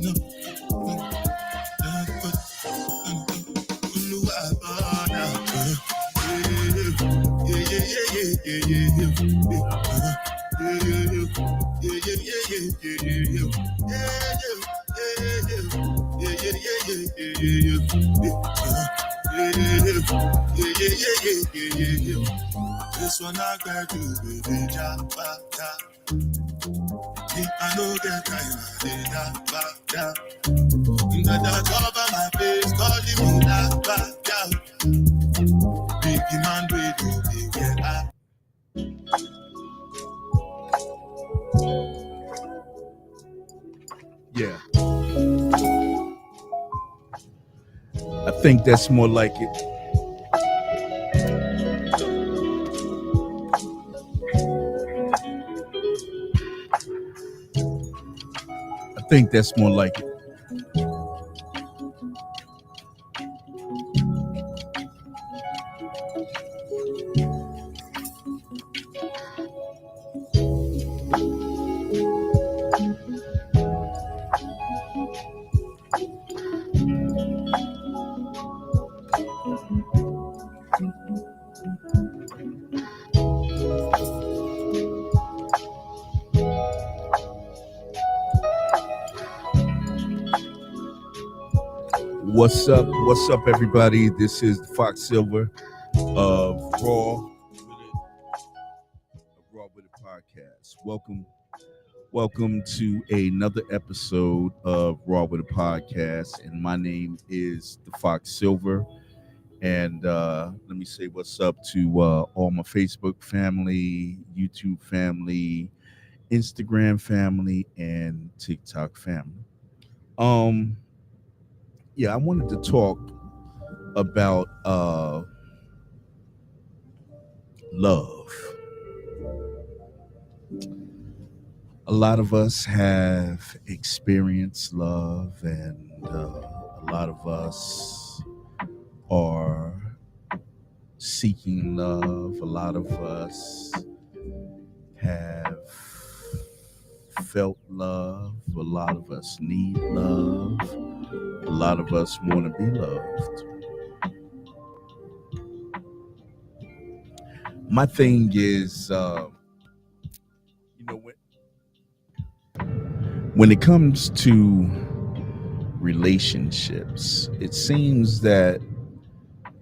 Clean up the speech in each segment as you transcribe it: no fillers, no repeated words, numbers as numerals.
This one I got to be the jabba. I know get time, da. The cover my face, calling me da. Big man, we do big yeah. Yeah. I think that's more like it. I think that's more like it. What's up, everybody? This is Fox Silver of Raw with It podcast. Welcome to another episode of Raw with It podcast, and my name is the Fox Silver. And let me say what's up to all my Facebook family, YouTube family, Instagram family, and TikTok family. Yeah, I wanted to talk about love. A lot of us have experienced love, and a lot of us are seeking love. A lot of us have felt love. A lot of us need love. A lot of us want to be loved. My thing is, when it comes to relationships, it seems that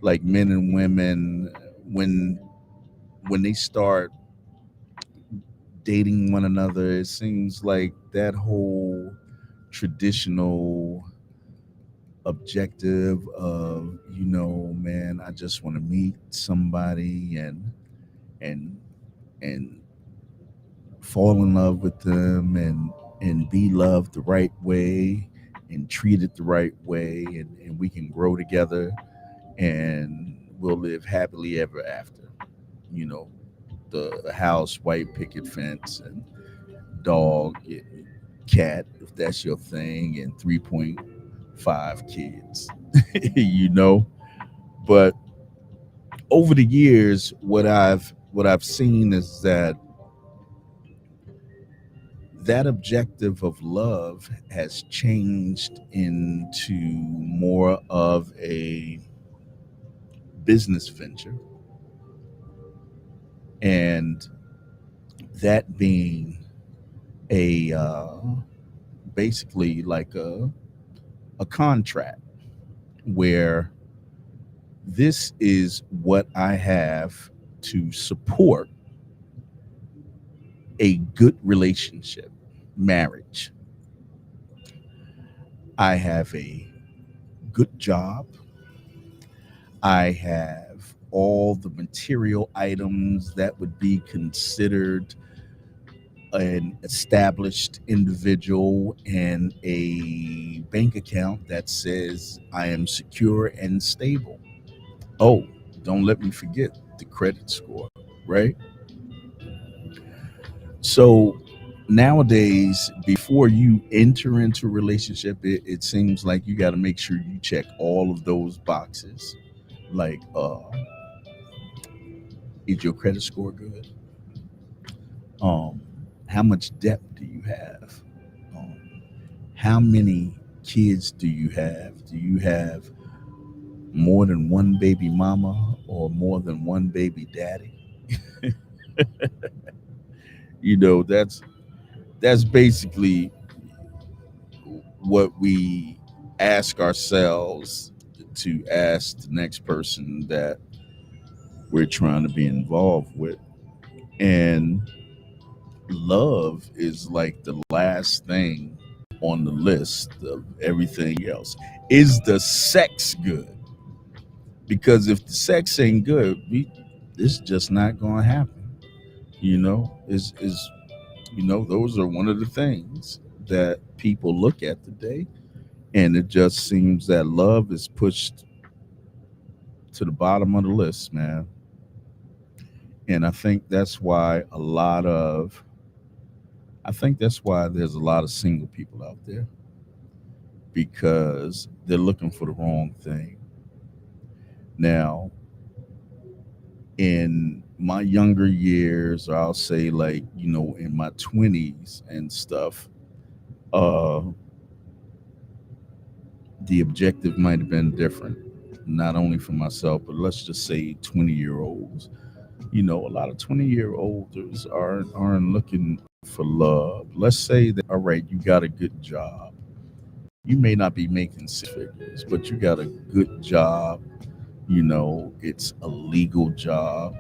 like men and women, when they start dating one another, it seems like that whole traditional objective of, man, I just want to meet somebody and and fall in love with them and be loved the right way and treated the right way, and we can grow together and we'll live happily ever after. You know, the house, white picket fence, and dog, cat, if that's your thing, and 3.5 kids. you know, but over the years, what I've seen is that objective of love has changed into more of a business venture, and that being a basically like a contract where this is what I have to support a good relationship, marriage. I have a good job. I have all the material items that would be considered an established individual, and a bank account that says I am secure and stable. Oh, don't let me forget the credit score, right? So nowadays, before you enter into a relationship, it seems like you got to make sure you check all of those boxes. Like, is your credit score good? Um, how much debt do you have? Um, How many kids do you have? Do you have more than one baby mama or more than one baby daddy? That's basically what we ask ourselves to ask the next person that we're trying to be involved with. And love is like the last thing on the list of everything else. Is the sex good? Because if the sex ain't good, it's just not going to happen. Those are one of the things that people look at today, and it just seems that love is pushed to the bottom of the list, man. And I think that's why there's a lot of single people out there, because they're looking for the wrong thing. Now, in my younger years, or I'll say, like, in my 20s and stuff, uh the objective might have been different, not only for myself, but let's just say 20-year-olds. A lot of 20-year-olds aren't looking for love. Let's say that, all right, you got a good job. You may not be making six figures, but you got a good job. It's a legal job,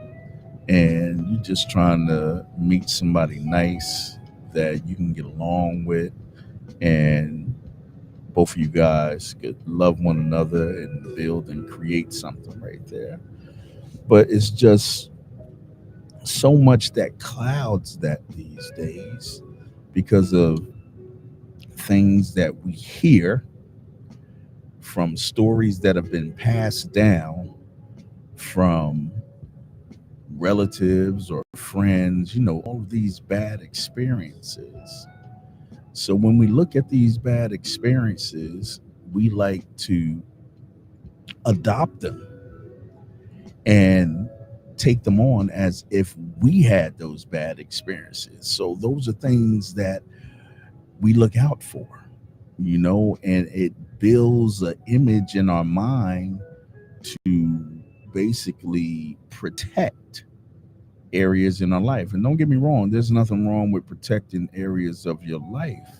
and you're just trying to meet somebody nice that you can get along with, and both of you guys could love one another and build and create something right there. But it's just so much that clouds that these days, because of things that we hear from stories that have been passed down from relatives or friends, all of these bad experiences. So when we look at these bad experiences, we like to adopt them and take them on as if we had those bad experiences. So those are things that we look out for, and it builds an image in our mind to basically protect areas in our life. And don't get me wrong, there's nothing wrong with protecting areas of your life.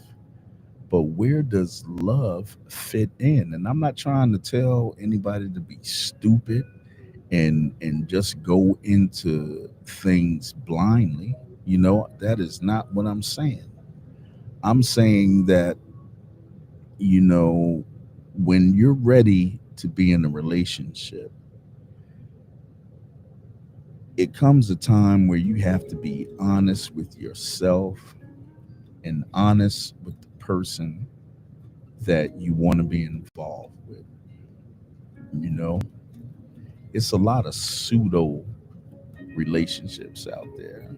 But where does love fit in? And I'm not trying to tell anybody to be stupid and just go into things blindly. That is not what I'm saying. I'm saying that, you know, when you're ready to be in a relationship, it comes a time where you have to be honest with yourself and honest with the person that you want to be involved with. You know, it's a lot of pseudo relationships out there.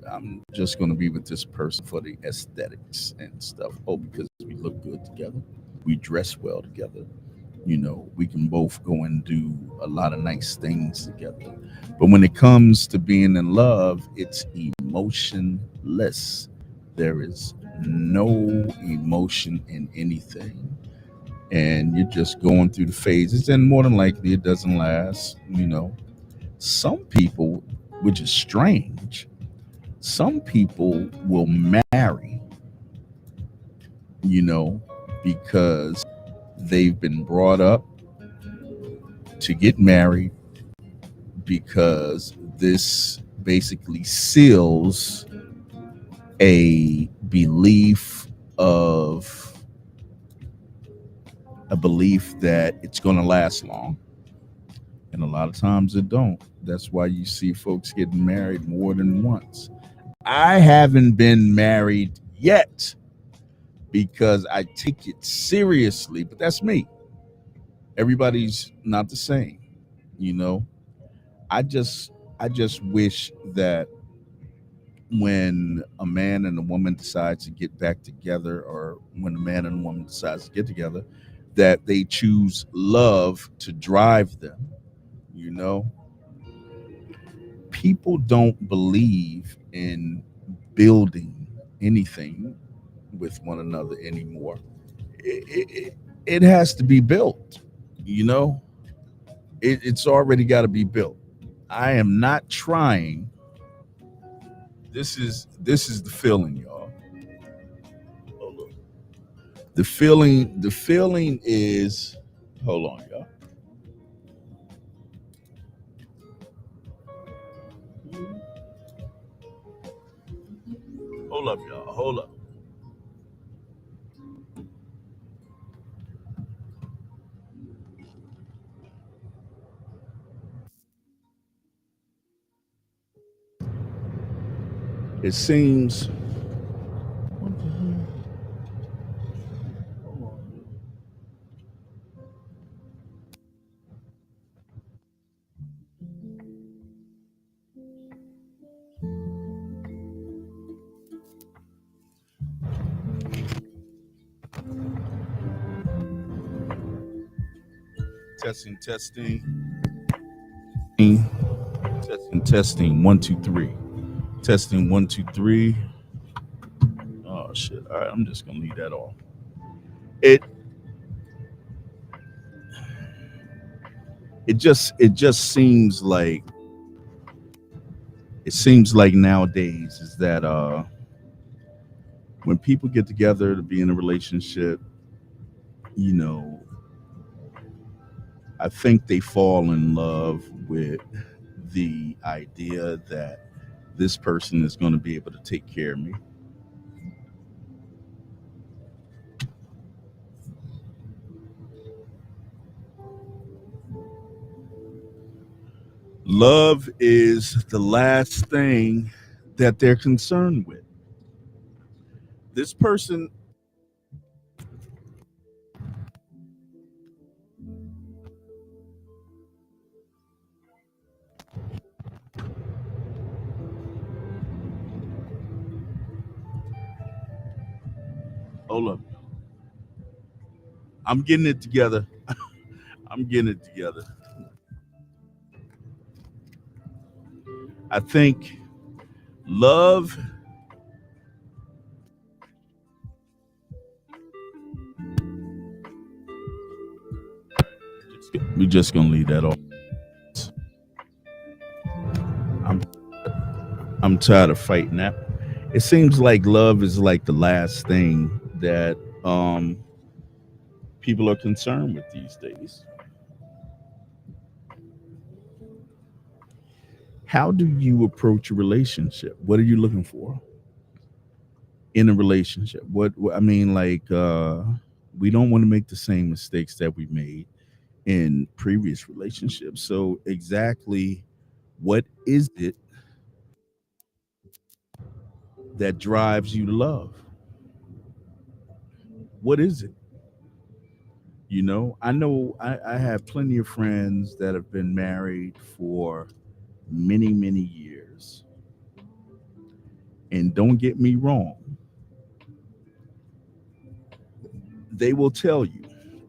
I'm just going to be with this person for the aesthetics and stuff. Oh, because we look good together, we dress well together. We can both go and do a lot of nice things together. But when it comes to being in love, it's emotionless. There is no emotion in anything. And you're just going through the phases, and more than likely, it doesn't last. Some people, which is strange, some people will marry, you know, because they've been brought up to get married, because this basically seals a belief of a belief that it's going to last long. And a lot of times it don't. That's why you see folks getting married more than once. I haven't been married yet because I take it seriously, but that's me. Everybody's not the same, you know. I just wish that when a man and a woman decides to get back together, or when a man and a woman decides to get together, that they choose love to drive them. You know, people don't believe in building anything. with one another anymore. It has to be built. You know, it's already got to be built. I am not trying. This is the feeling, y'all. Hold on. The feeling is. Hold on, y'all. Hold up, y'all. Hold up. It seems. What the hell? Hold on. Testing, testing, testing, testing. 1, 2, 3. Testing 1, 2, 3. Oh shit! All right, I'm just gonna leave that off. It it just seems like nowadays is that when people get together to be in a relationship, you know, I think they fall in love with the idea that this person is going to be able to take care of me. Love is the last thing that they're concerned with. This person, hold up, I'm getting it together. I'm getting it together. I think love, we're just going to leave that off. I'm, I'm tired of fighting that. It seems like love is like the last thing that people are concerned with these days. How do you approach a relationship? What are you looking for in a relationship? I mean, like, we don't want to make the same mistakes that we made in previous relationships. So, exactly what is it that drives you to love? What is it? I have plenty of friends that have been married for many, many years. And don't get me wrong, they will tell you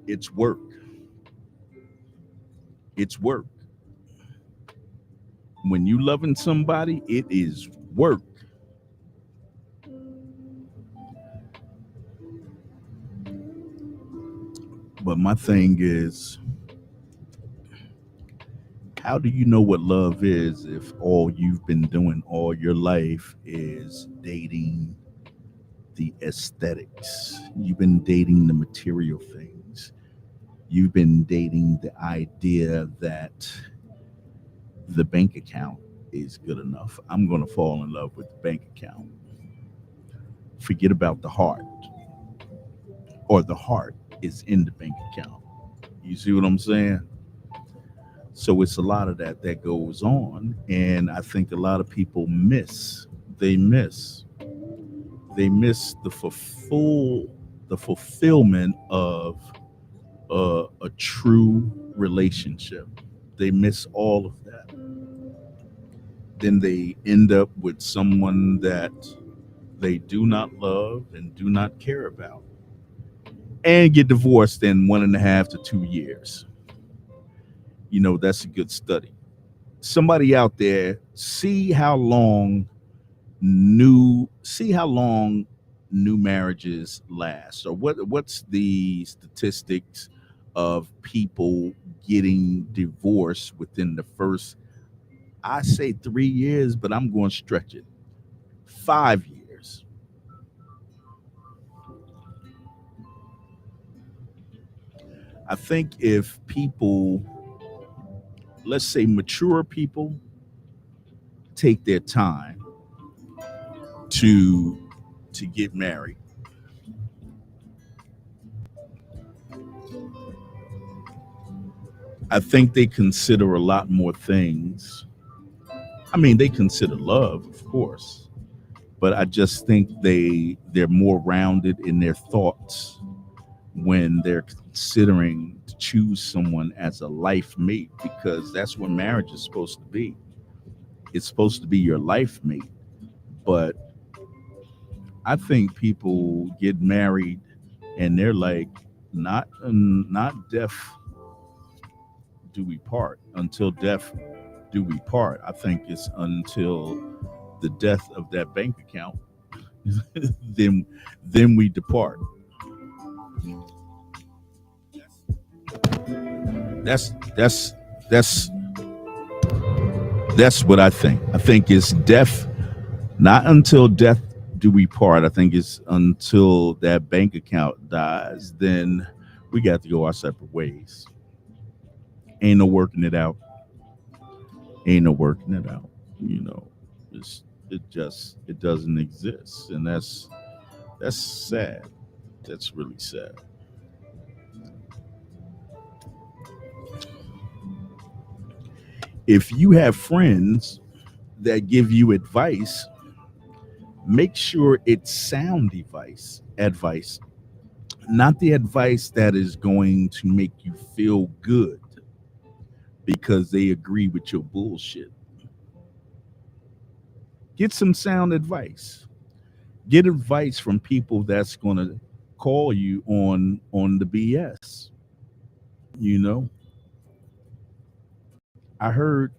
it's work. It's work. When you loving somebody, it is work. But my thing is, how do you know what love is if all you've been doing all your life is dating the aesthetics? You've been dating the material things. You've been dating the idea that the bank account is good enough. I'm going to fall in love with the bank account. Forget about the heart, or the heart is in the bank account. You see what I'm saying? So it's a lot of that goes on, and I think a lot of people miss. They miss. They miss the fulfillment of a true relationship. They miss all of that. Then they end up with someone that they do not love and do not care about, and get divorced in 1.5 to 2 years. That's a good study. Somebody out there, see how long new marriages last, or what's the statistics of people getting divorced within the first, I say 3 years, but I'm going to stretch it, 5 years. I think if people, let's say mature people, take their time to get married, I think they consider a lot more things. I mean, they consider love, of course, but I just think they're more rounded in their thoughts when they're considering to choose someone as a life mate, because that's what marriage is supposed to be. It's supposed to be your life mate. But I think people get married and they're like, not death do we part, until death do we part. I think it's until the death of that bank account, then we depart. That's that's what I think. I think it's death, not until death do we part. I think it's until that bank account dies, then we got to go our separate ways. Ain't no working it out. Ain't no working it out. You know, it doesn't exist, and that's sad. That's really sad. If you have friends that give you advice, make sure it's sound advice, not the advice that is going to make you feel good because they agree with your bullshit. Get some sound advice. Get advice from people that's going to call you on the BS. You know, I heard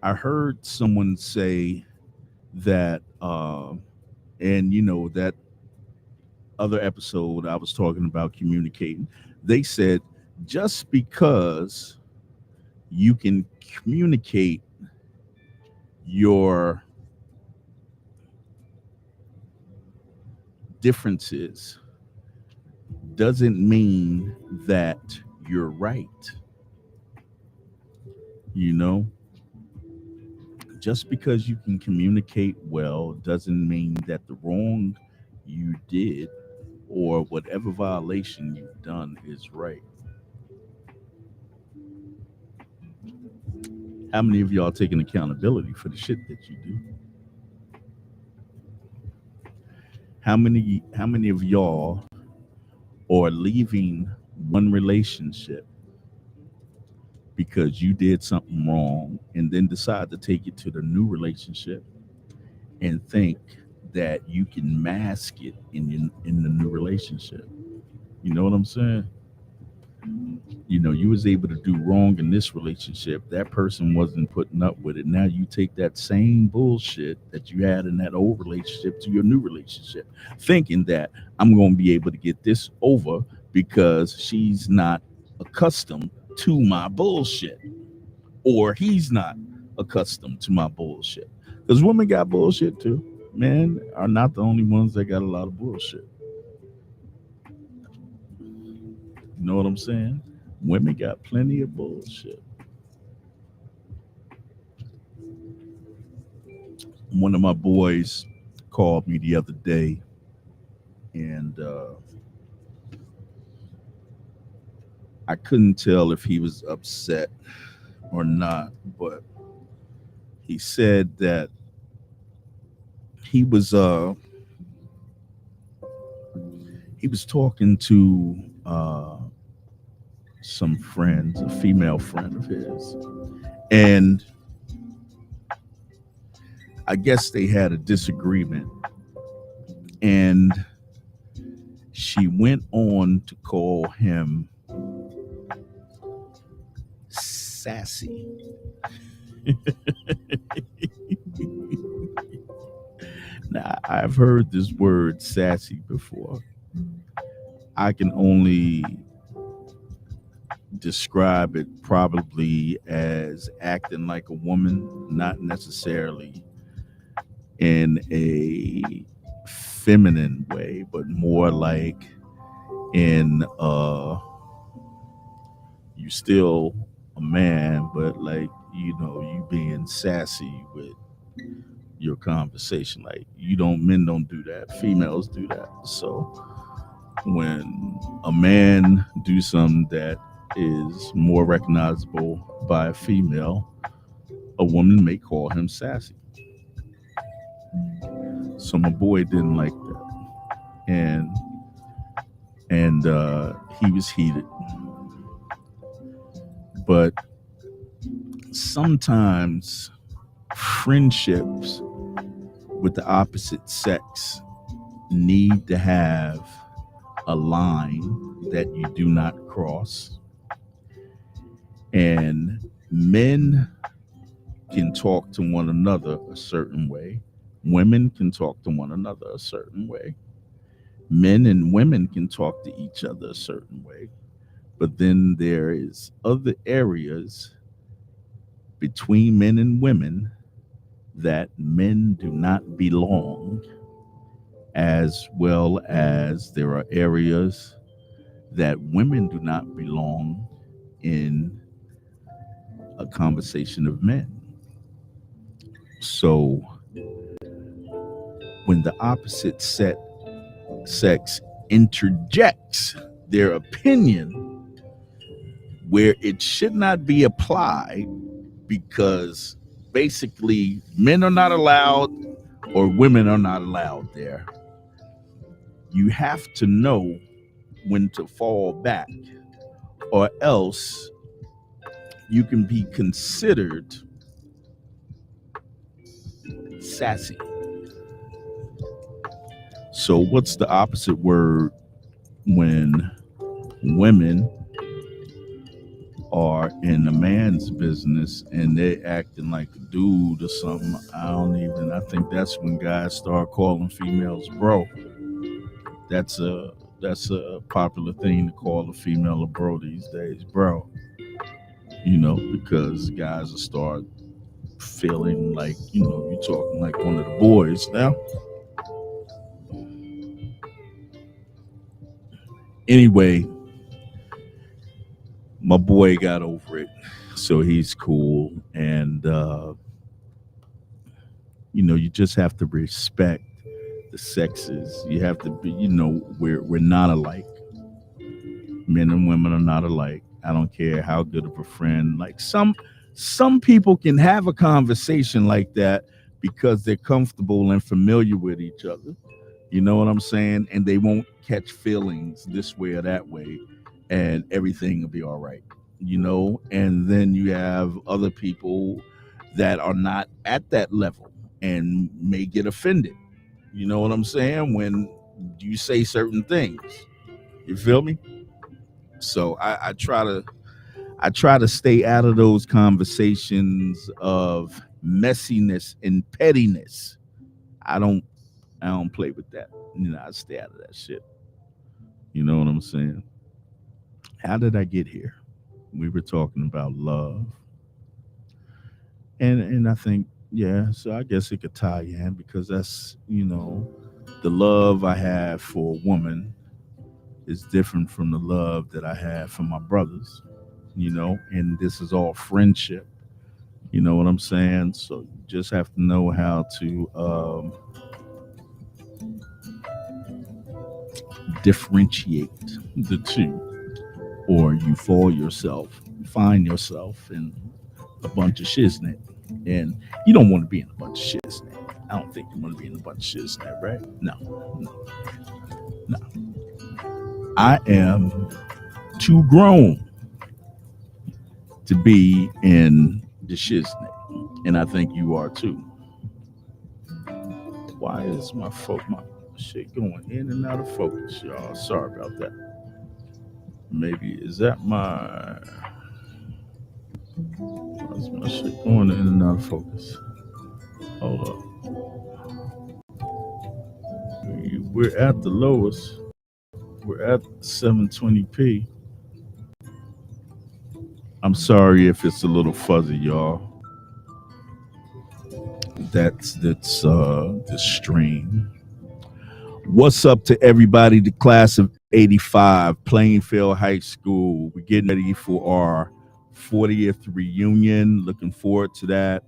I heard someone say that, and that other episode I was talking about communicating. They said just because you can communicate your differences doesn't mean that you're right. You know, just because you can communicate well doesn't mean that the wrong you did or whatever violation you've done is right. How many of y'all taking accountability for the shit that you do? How many of y'all are leaving one relationship because you did something wrong and then decide to take it to the new relationship and think that you can mask it in the new relationship? You know what I'm saying? You was able to do wrong in this relationship, that person wasn't putting up with it. Now you take that same bullshit that you had in that old relationship to your new relationship, thinking that I'm going to be able to get this over because she's not accustomed to my bullshit, or he's not accustomed to my bullshit, because women got bullshit too. Men are not the only ones that got a lot of bullshit. You know what I'm saying? Women got plenty of bullshit. One of my boys called me the other day, and I couldn't tell if he was upset or not, but he said that he was uh he was talking to some friends, a female friend of his, and I guess they had a disagreement, and she went on to call him sassy. Now I've heard this word sassy before. I can only describe it probably as acting like a woman, not necessarily in a feminine way, but more like in you still a man, but like you being sassy with your conversation. Like men don't do that. Females do that. So when a man do something that is more recognizable by a female, a woman may call him sassy. So my boy didn't like that, and he was heated. But sometimes friendships with the opposite sex need to have a line that you do not cross. And men can talk to one another a certain way. Women can talk to one another a certain way. Men and women can talk to each other a certain way. But then there is other areas between men and women that men do not belong, as well as there are areas that women do not belong in a conversation of men. So when the opposite sex interjects their opinion where it should not be applied, because basically men are not allowed or women are not allowed there, you have to know when to fall back, or else you can be considered sassy. So what's the opposite word when women are in a man's business and they acting like a dude or something? I think that's when guys start calling females bro. That's a popular thing to call a female a bro these days, bro. Because guys will start feeling like, you're talking like one of the boys now. Anyway, my boy got over it, so he's cool. And you just have to respect the sexes. You have to be, we're not alike. Men and women are not alike. I don't care how good of a friend. Like some people can have a conversation like that because they're comfortable and familiar with each other. You know what I'm saying? And they won't catch feelings this way or that way, and everything will be all right. And then you have other people that are not at that level and may get offended. You know what I'm saying? When you say certain things, you feel me? So I try to stay out of those conversations of messiness and pettiness. I don't I don't play with that. I stay out of that shit. You know what I'm saying? How did I get here? We were talking about love. And I think, yeah, so I guess it could tie in because that's, the love I have for a woman is different from the love that I have for my brothers, and this is all friendship. You know what I'm saying? So you just have to know how to differentiate the two, or you find yourself in a bunch of shiznit. And you don't want to be in a bunch of shiznit. I don't think you want to be in a bunch of shiznit, right? No, no, no. I am too grown to be in the shiznit, and I think you are too. Why is my shit going in and out of focus, y'all? Sorry about that. Maybe is that my why is my shit going in and out of focus? Hold up. we're at the lowest. We're at 720p. I'm sorry if it's a little fuzzy, y'all. That's the stream. What's up to everybody? The class of '85, Plainfield High School. We're getting ready for our 40th reunion. Looking forward to that.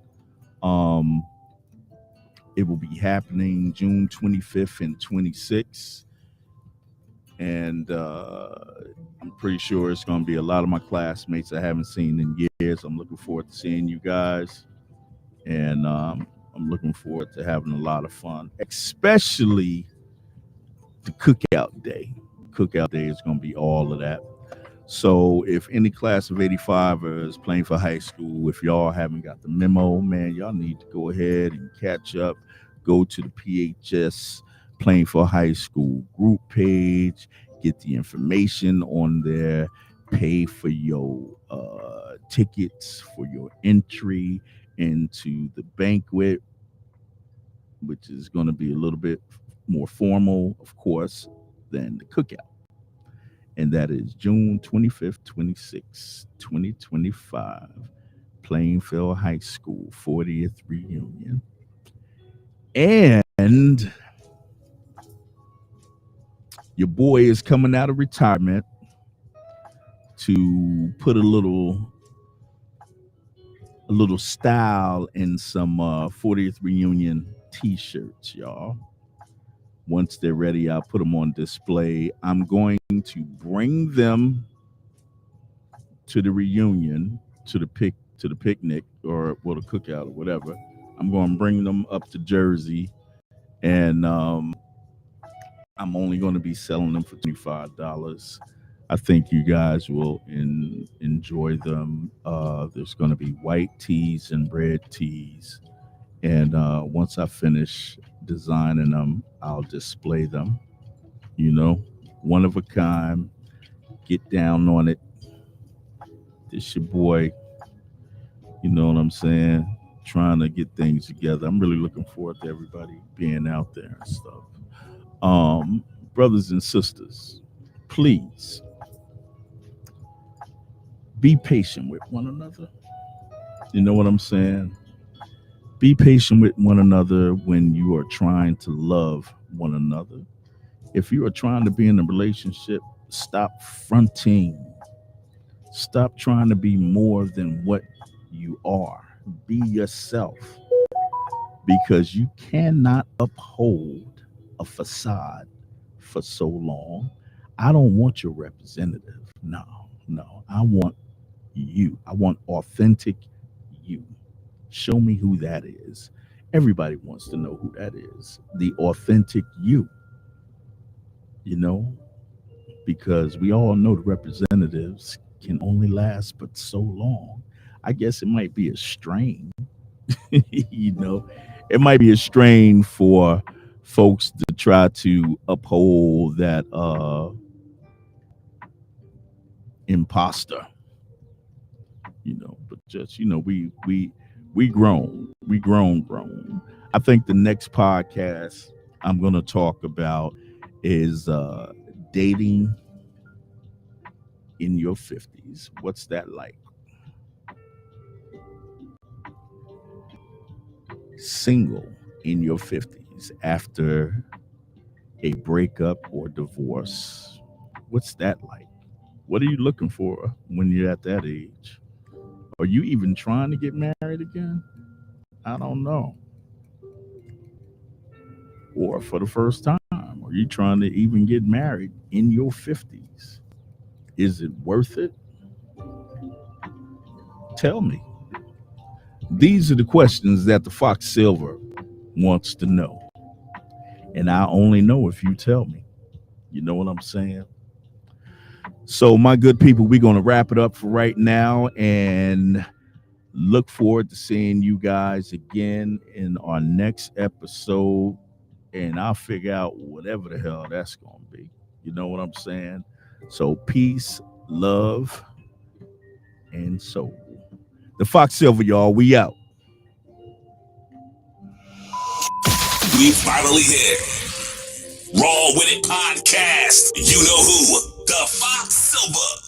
It will be happening June 25th and 26th. And I'm pretty sure it's going to be a lot of my classmates I haven't seen in years. I'm looking forward to seeing you guys. And I'm looking forward to having a lot of fun, especially the cookout day. Cookout day is going to be all of that. So if any class of 85ers playing for high school, if y'all haven't got the memo, man, y'all need to go ahead and catch up. Go to the PHS Playing for High School group page, get the information on there, pay for your tickets for your entry into the banquet, which is going to be a little bit more formal, of course, than the cookout. And that is June 25th, 26th, 2025, Plainfield High School 40th reunion. And your boy is coming out of retirement to put a little style in some 40th reunion t-shirts, y'all. Once they're ready, I'll put them on display. I'm going to bring them to the reunion, to the picnic, or the cookout, or whatever. I'm going to bring them up to Jersey, and I'm only going to be selling them for $25. I think you guys will enjoy them. There's going to be white tees and red tees. And once I finish designing them, I'll display them. You know, one of a kind. Get down on it. This your boy. You know what I'm saying? Trying to get things together. I'm really looking forward to everybody being out there and stuff. Brothers and sisters, please be patient with one another. You know what I'm saying? Be patient with one another when you are trying to love one another. If you are trying to be in a relationship, stop fronting. Stop trying to be more than what you are. Be yourself. Because you cannot uphold a facade for so long. I don't want your representative. No. I want you. I want authentic you. Show me who that is. Everybody wants to know who that is. The authentic you. You know, because we all know the representatives can only last but so long. I guess it might be a strain. You know, it might be a strain for folks to try to uphold that imposter. You know, but just, you know, we grown. We grown. I think the next podcast I'm going to talk about is dating in your 50s. What's that like? Single in your 50s after a breakup or divorce. What's that like? What are you looking for when you're at that age? Are you even trying to get married again? I don't know. Or for the first time, are you trying to even get married in your 50s? Is it worth it? Tell me. These are the questions that the Fox Silver wants to know. And I only know if you tell me. You know what I'm saying? So, my good people, we're going to wrap it up for right now and look forward to seeing you guys again in our next episode. And I'll figure out whatever the hell that's going to be. You know what I'm saying? So, peace, love, and soul. The Fox Silver, y'all, we out. We finally here. Raw With It Podcast. You know who? The Fox Silver.